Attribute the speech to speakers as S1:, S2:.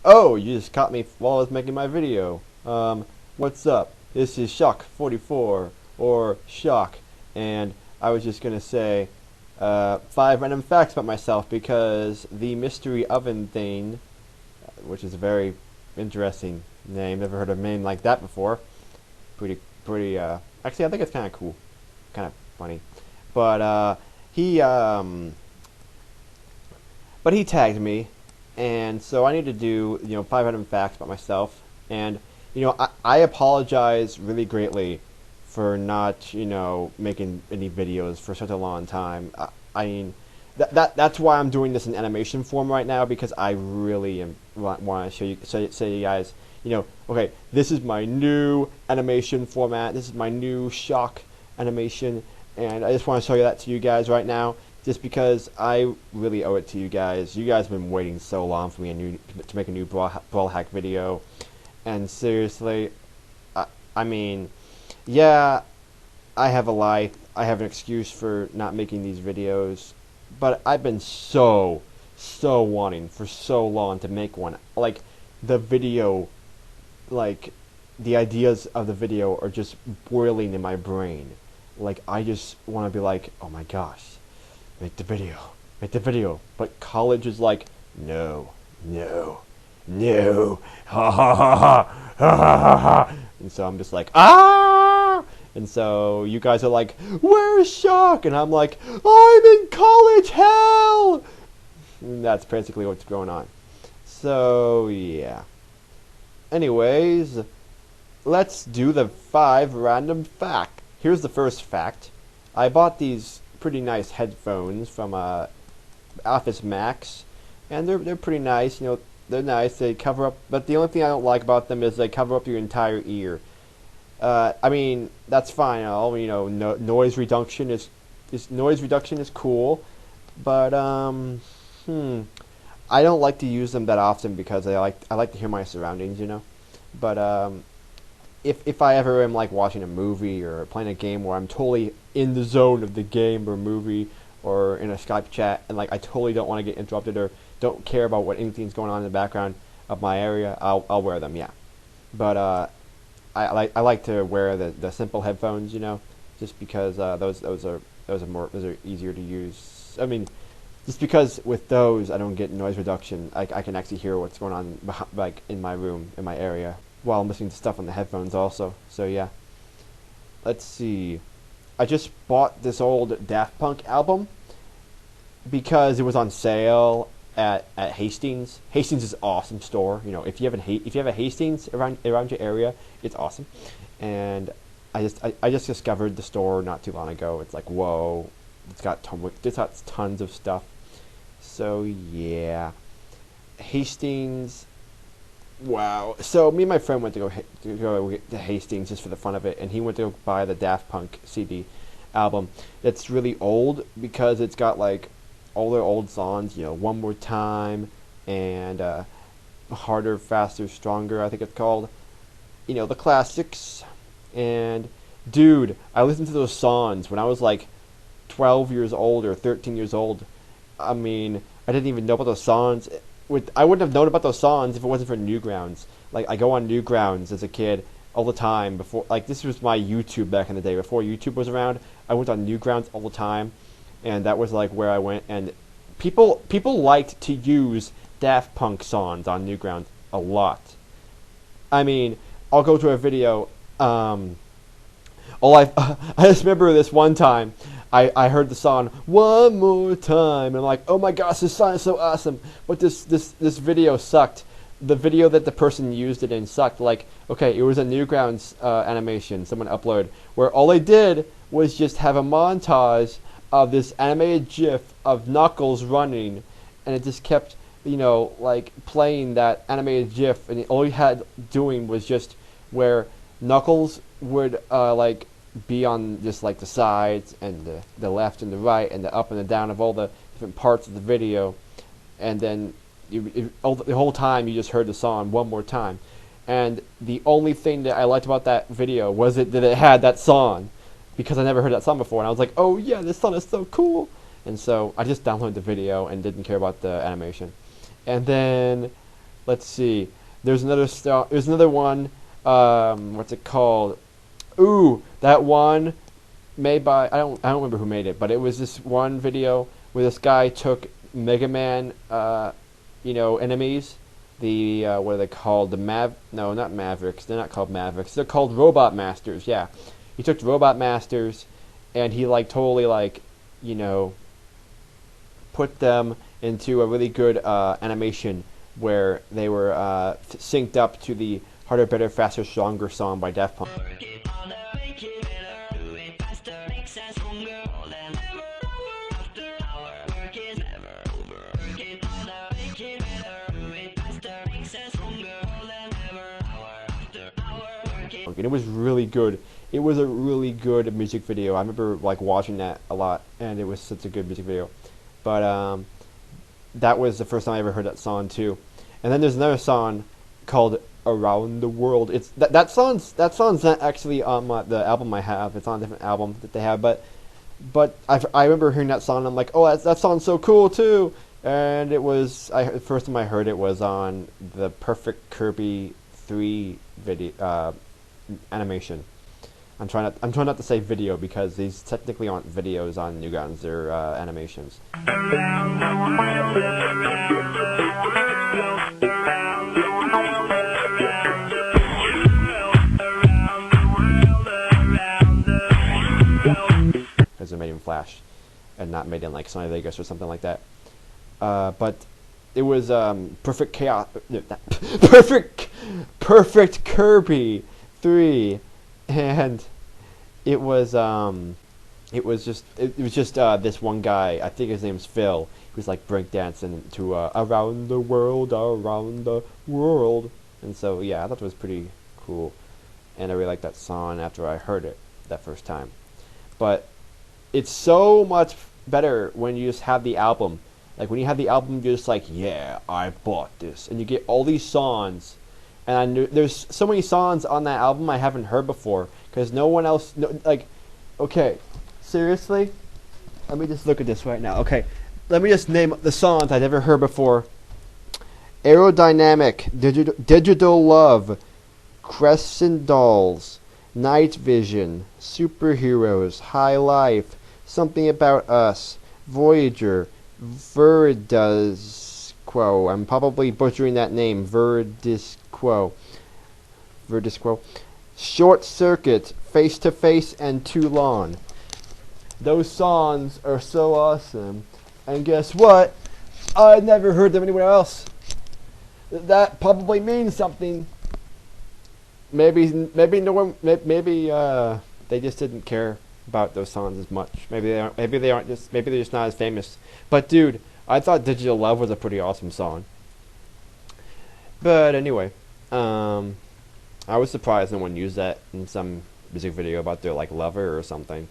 S1: Oh, you just caught me while I was making my video. What's up? This is Shock44, or Shock, and I was just gonna say, 5 random facts about myself because the mystery oven thing, which is a very interesting name, never heard of a name like that before. Pretty, actually I think it's kinda cool. Kinda funny. But, but he tagged me, and so I need to do 5 random facts about myself. And I apologize really greatly for not making any videos for such a long time. I mean that's why I'm doing this in animation form right now, because I really want to show you say to you guys, okay, this is my new animation format. This is my new Shock animation, and I just want to show you that to you guys right now, just because I really owe it to you guys. You guys have been waiting so long for me to make a new Brawl Hack video, and seriously, I mean, yeah, I have a life. I have an excuse for not making these videos, but I've been so wanting for so long to make one. Like, the video, like, the ideas of the video are just boiling in my brain. Like, I just want to be like, oh my gosh, make the video. But college is like, no, ha ha ha ha ha ha ha. And so I'm just like, ah! And so you guys are like, where's Shock? And I'm like, I'm in college hell! And that's basically what's going on. So, yeah. Anyways, let's do the 5 random facts. Here's the first fact. I bought these pretty nice headphones from Office Max, and they're pretty nice. They're nice. They cover up, but the only thing I don't like about them is they cover up your entire ear. I mean, that's fine. Noise reduction is cool, but I don't like to use them that often because I like to hear my surroundings, But if I ever am like watching a movie or playing a game where I'm totally in the zone of the game or movie, or in a Skype chat, and like I totally don't want to get interrupted or don't care about what anything's going on in the background of my area, I'll wear them, yeah. But I like to wear the simple headphones, just because those are easier to use. I mean, just because with those I don't get noise reduction. I can actually hear what's going on like in my room, in my area, while I'm listening to stuff on the headphones also. So yeah. Let's see. I just bought this old Daft Punk album because it was on sale at Hastings. Hastings is an awesome store. If you have a Hastings around your area, it's awesome. And I just discovered the store not too long ago. It's like, whoa, it's got tons of stuff. So yeah, Hastings. Wow. So me and my friend went to go to Hastings just for the fun of it, and he went to go buy the Daft Punk CD album. It's really old because it's got like all their old songs, One More Time, and Harder, Faster, Stronger, I think it's called. The classics. And dude, I listened to those songs when I was like 12 years old or 13 years old. I mean, I didn't even know about those songs. I wouldn't have known about those songs if it wasn't for Newgrounds. Like, I go on Newgrounds as a kid all the time. Before, like, this was my YouTube back in the day. Before YouTube was around, I went on Newgrounds all the time, and that was like where I went. And people liked to use Daft Punk songs on Newgrounds a lot. I mean, I'll go to a video. I just remember this one time. I heard the song One More Time, and I'm like, oh my gosh, this song is so awesome, but this video sucked. The video that the person used it in sucked. Like, okay, it was a Newgrounds animation someone uploaded, where all they did was just have a montage of this animated GIF of Knuckles running, and it just kept, like playing that animated GIF, and all he had doing was just where Knuckles would like be on just like the sides and the left and the right and the up and the down of all the different parts of the video, and then the whole time you just heard the song One More Time. And the only thing that I liked about that video was that it had that song, because I never heard that song before, and I was like, oh yeah, this song is so cool. And so I just downloaded the video and didn't care about the animation. And then Let's see. There's another one. What's it called? Ooh, that one made by I don't remember who made it, but it was this one video where this guy took Mega Man enemies. The what are they called? No, not Mavericks. They're not called Mavericks. They're called Robot Masters. Yeah, he took the Robot Masters, and he like totally like put them into a really good animation where they were synced up to the Harder, Better, Faster, Stronger song by Daft Punk. And it was really good. It was a really good music video. I remember like watching that a lot, and it was such a good music video. But that was the first time I ever heard that song too. And then there's another song called "Around the World." It's that song's not actually on the album I have. It's on a different album that they have. But I remember hearing that song. And I'm like, oh, that song's so cool too. And it was the first time I heard it was on the Perfect Kirby 3 video animation. I'm trying not to say video because these technically aren't videos on Newgrounds. They're animations. Because they're made in Flash and not made in like Sony Vegas or something like that. But it was Perfect Chaos, Perfect Kirby 3, and it was just this one guy. I think his name's Phil. He was like breakdancing to "Around the World, Around the World," and so yeah, I thought it was pretty cool, and I really liked that song after I heard it that first time. But it's so much better when you just have the album. Like when you have the album, you're just like, yeah, I bought this, and you get all these songs. And I knew there's so many songs on that album I haven't heard before because no one else okay, seriously, let me just look at this right now. Okay, let me just name the songs I've never heard before. Aerodynamic, Digital Love, Crescent Dolls, Night Vision, Superheroes, High Life, Something About Us, Voyager, Verdisquo. I'm probably butchering that name. Verdisquo. Short Circuit, Face to Face, and Too Long. Those songs are so awesome. And guess what? I never heard them anywhere else. That probably means something. Maybe no one. Maybe they just didn't care about those songs as much. Maybe they're just not as famous. But dude, I thought Digital Love was a pretty awesome song. But anyway, I was surprised no one used that in some music video about their like lover or something.